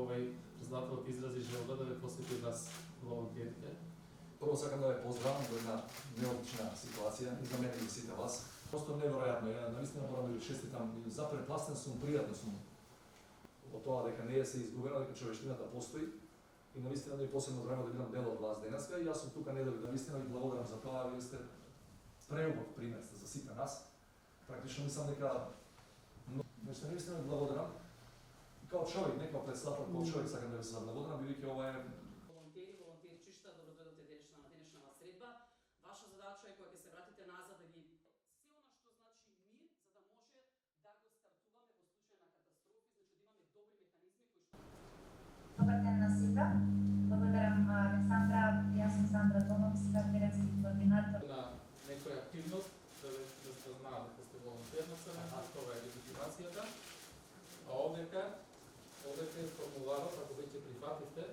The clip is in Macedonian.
председателот изрази желба да ве посети вас волонтерите. Прво сакам да ве поздравам во една необична ситуација и за мене и за сите вас. Просто неверојатно, ја навистина морам да ви честитам, запрепластен сум, пријатно сум од тоа дека не е се изгубена, дека човештината постои и навистина да ми посебно време да бидам дел од вас денеска и јас сум тука не да ви навистина ви благодарам за тоа, вие сте преубав пример за сите нас. Практично мислам дека нешто навистина ви благодарам. Као човек, не као председател, као човек сакам да ви се заблагодарам, бидејќи ова е волонтерчишта, добродојдовте денешна средба. Ваша задача е кога ќе се вратите назад да ги се она што значи мир, за да може да го стартуваме во случај на катастрофи, значи да имаме добри механизми кои што Добар ден на сите. Благодарам Александра, јас сум Сандра Домовска, теrenски координатор. На некоја активност, да се знаат дека сте волонтер на Црвена, това е легитимацијата. А овдека е формуларот, ако веќе прифативте,